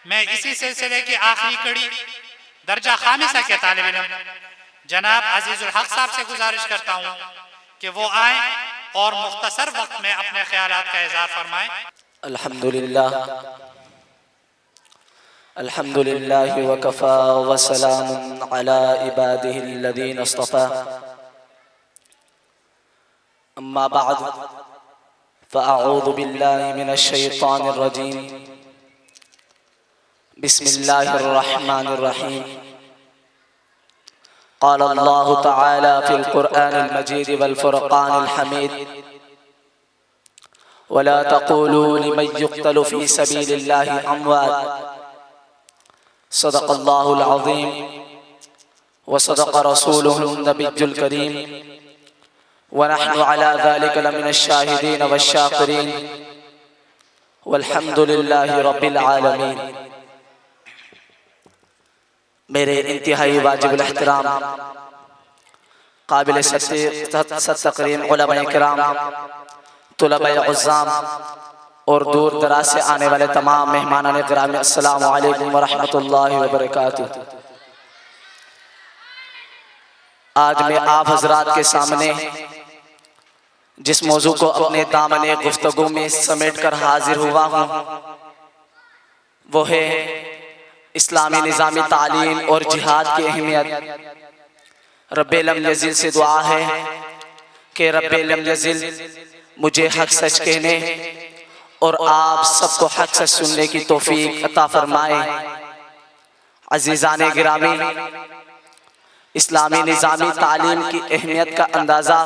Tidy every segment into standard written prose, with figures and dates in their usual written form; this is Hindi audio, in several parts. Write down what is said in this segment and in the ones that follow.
मैं इसी सिलसिले की आखिरी कड़ी दर्जा खामिसा के तालिब इल्म जनाब अजीजुल हक साहब से गुजारिश करता हूँ कि वो आए और मुख्तसर वक्त में अपने ख्यालात का इज़हार फरमाएं। अल्हम्दुलिल्लाह अल्हम्दुलिल्लाह व कफ़ा व सलामुन अला इबादिहिल्लज़ीना इस्तफ़ा अम्मा बअद फ़अऊज़ु बिल्लाहि मिनश शैतानिर रजीम बिस्मिल्लाहिर रहमानिर रहीम क़ाल अल्लाहु तआला फ़िल क़ुरआनिल मजीद वल फ़ुरक़ानिल हमीद वला तक़ूलू लिमन युक़्तलु फ़ी सबीलिल्लाहि अमवात सदक़ल्लाहुल अज़ीम व सदक़ रसूलुहुन नबियुल करीम व नहनु अला ज़ालिका लमिनश शाहिदीन वश्शाकिरीन वल्हम्दुलिल्लाहि रब्बिल आलमीन। मेरे इंतहाई वाजिबुल एहतराम काबिल तकरीम उलमाए किराम, तुलबाए उज़्ज़ाम और दूर दराज से आने वाले तमाम मेहमानान गिरामी, अस्सलामु अलैकुम व रहमतुल्लाहि व बरकातुहू। आज मैं आप हजरात के सामने जिस मौजू को अपने दामने गुफ्तगू में समेट कर हाजिर हुआ हूँ वो है इस्लामी निज़ामी तालीम और जिहाद की अहमियत। रब्बे लम यज़िल से दुआ है कि रब्बे लम यज़िल मुझे हक सच कहने और आप सबको हक सच सुनने की तौफीक अता फरमाए। अज़ीज़ाने गिरामी, इस्लामी निज़ामी तालीम की अहमियत का अंदाज़ा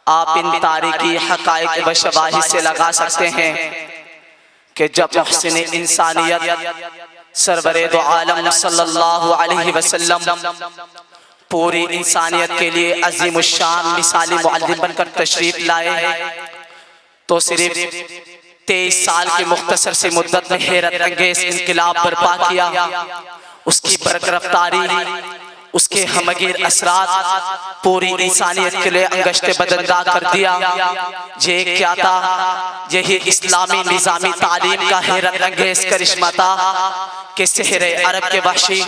आप इन तारीखी हक़ाइक़ व शवाहिद से लगा सकते हैं कि जब मुहसिन इंसानियत सरवरे दो आलम सल्लल्लाहु अलैहि वसल्लम पूरी इंसानियत के लिए अज़ीमुश्शान मिसाली मुअल्लिम बनकर तशरीफ लाए तो सिर्फ 23 साल की मुख्तसर सी मुद्दत में हैरत अंगेज इनकलाब बर्पा किया। उसकी बरकरफ्तारी, उसके हमगीर असरात पूरी इंसानियत के लिए अंगश्ते बदंदा कर दिया। ये क्या था? यही इस्लामी निज़ामी तालीम का हैरत अंगेज करिश्मा था कि शहरे अरब के वहशी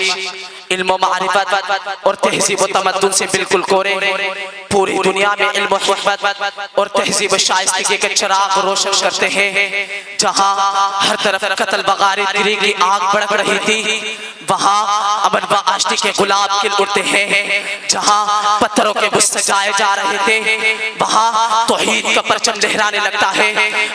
इल्म मारिफत और तहजीब व तमद्दुन से बिल्कुल कोरे पूरी दुनिया में इल्म हिकमत और तहजीब व शाइस्तगी के चिराग रोशन करते हैं। जहाँ हर तरफ कत्ल बगारित गिरी की आग भड़क रही थी, वहाँ अमन व आश्ती के गुलाब खिल उठते हैं। जहाँ पत्थरों के बुत सजाए जा रहे थे, वहाँ तौहीद का परचम लहराने लगता है।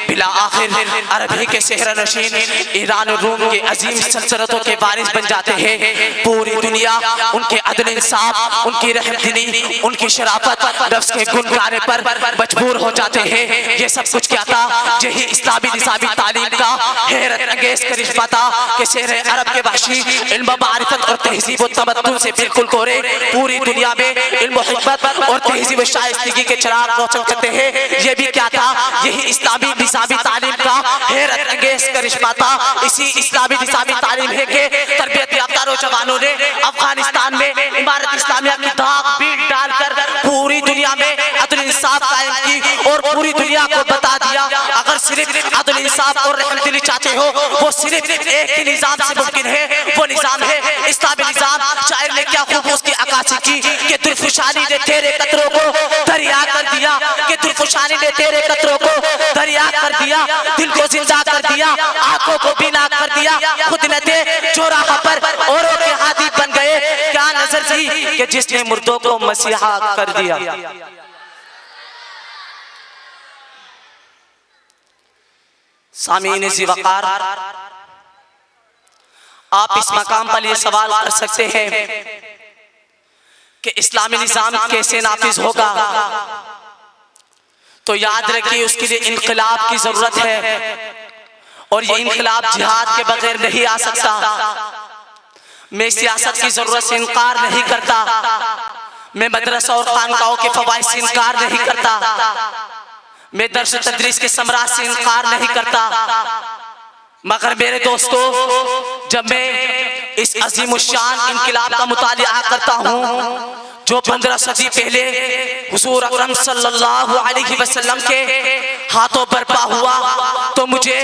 बिला आखिर अरबी के शहर नशीन ईरान और रूम के अजीम सल्तनतों के वारिस बन जाते हैं। पूरी दुनिया उनके अदल इंसाफ, उनकी रहमदिली, उनकी शराफत, नफ्स के गुण गाने पर मजबूर हो जाते हैं। ये सब कुछ क्या था? यही इस्लामी निज़ामी तालीम का हैरत अंगेज करिश्मा था कि शहर अरब के वहशी इल्म मारिफत और तहजीब व तमद्दुन से बिल्कुल कोरे पूरी दुनिया में इल्म हिकमत और तहजीब व शाइस्तगी के चिराग रोशन करते हैं। ये भी क्या था? यही इस्लामी निज़ामी तालीम का हैरत अंगेज करिश्मा था। इसी इस्लामी निज़ामी तालीम है कि तरबियत याफ्ता नौजवानों ने अफगानिस्तान में इमारत इस्लामिया की दाग बीट डालकर पूरी दुनिया में अदल इंसाफ कायम की और पूरी दुनिया को बता दिया अगर सिर्फ अदल इंसाफ और रहमदिली चाहते हो वो सिर्फ एक ही निजाम से मुमकिन है, वो निजाम है इस्लामी निजाम। शायर ने क्या खूब उसकी अक्कासी की कि दिलफुशानी ने तेरे कतरों को दरिया कर दिया, कि दिलफुशानी ने तेरे कतरों को दरिया कर दिया, दिल को जिंदा कर दिया, आंखों को बीना कर दिया। खुद न थे जो राह पर औरों के हाथी बन गए, क्या नजर थी कि जिसने मुर्दों को मसीहा कर दिया। सामीन ज़ी वक़ार, आप इस मकाम पर ये सवाल कर सकते हैं कि इस्लामी निज़ाम कैसे नाफिज होगा, तो याद रखिए उसके लिए इनकलाब की जरूरत है और ये इनकलाब जिहाद के बगैर नहीं आ सकता। मैं सियासत की जरूरत से इनकार नहीं करता, मैं मदरसा और खानकाओं के फवाइद से इनकार नहीं करता, मैं दर्स तदरीस के समरात से इनकार नहीं करता। मगर मेरे दोस्तों, जब मैं इस अजीमुश्शान इनकलाब का मुतालिया करता हूँ जो 15 सदी पहले हुजूर अकरम सल्लल्लाहु अलैहि वसल्लम के हाथों बर्पा हुआ, तो मुझे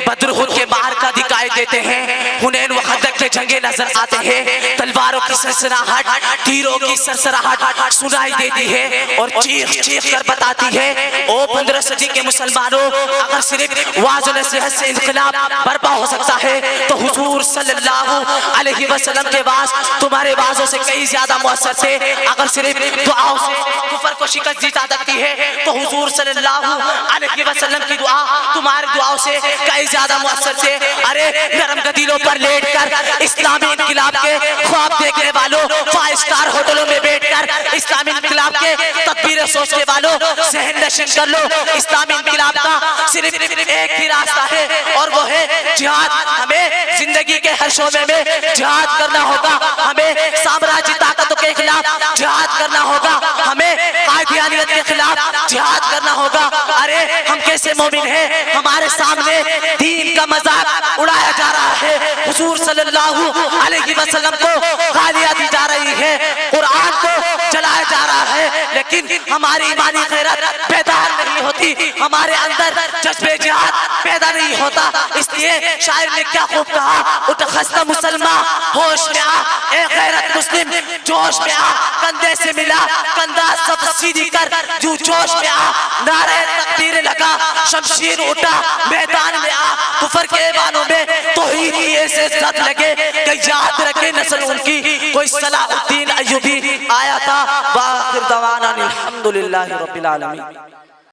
बद्र उहद के मार्का दिखाई देते हैं, हुनैन व खंदक के जंगे नजर आते हैं, तलवारों की सरसराहट, तीरों की सरसराहट सुनाई देती है और चीख चीख कर बताती है, ओ 15 सदी के मुसलमानों, अगर सिर्फ वाज़ व नसीहत से इनकलाब बर्पा हो सकता है तो हुजूर सल्लल्लाहु अलैहि वसल्लम के वाज़ तुम्हारे वाज़ों से कई ज्यादा मुअस्सर थे। अगर सिर्फ दुआओं से कुफर को शिकस्त दी जा सकती है तो हुजूर सल्लल्लाहु अलैहि वसल्लम की दुआ तुम्हारी दुआओं से कई ज्यादा मुअस्सर थे। अरे नरम गदीलों पर लेटकर इस्लामी इनकलाब के ख्वाब देखने वालों, 5 स्टार होटलों में बैठकर इस्लामी इनकलाब के तदबीरें सोचने वालों, ज़हन नशीन कर लो, इस्लामी इनकलाब का सिर्फ एक ही रास्ता है और वो है जिहाद। हमें जिंदगी के हर शोबे में जिहाद करना होगा, हमें साम्राज्य ताकतों के खिलाफ जिहाद करना होगा, हमें कादियानियत के खिलाफ जिहाद करना होगा। अरे हम कैसे मोमिन हैं, हमारे सामने दीन का मजाक उड़ाया जा रहा है, हुजूर सल्लल्लाहु अलैहि वसल्लम को गालियां दी जा रही है, कुरान को जलाया जा रहा है, लेकिन हमारी ईमानी गैरत पैदा नहीं होती, हमारे अंदर जज्बे जिहाद पैदा नहीं होता। इसलिए शायर ने क्या खूब कहा, उठ खस्ता मुसलमान होश में आ, ए गैरत मुस्लिम जोश में आ, कंधे से मिला कंधा सब सीधी कर, जू जोश में आ, नारे तकबीर लगा, शमशीर उठा, मैदान में आ, कुफर के बानों में तौहीद की ऐसे जद लगे कि याद रखे नस्ल उनकी, कोई सलाहुद्दीन अय्यूबी आया था। वाखिर दवाना अल्हम्दुलिल्लाहि रब्बिल आलमीन।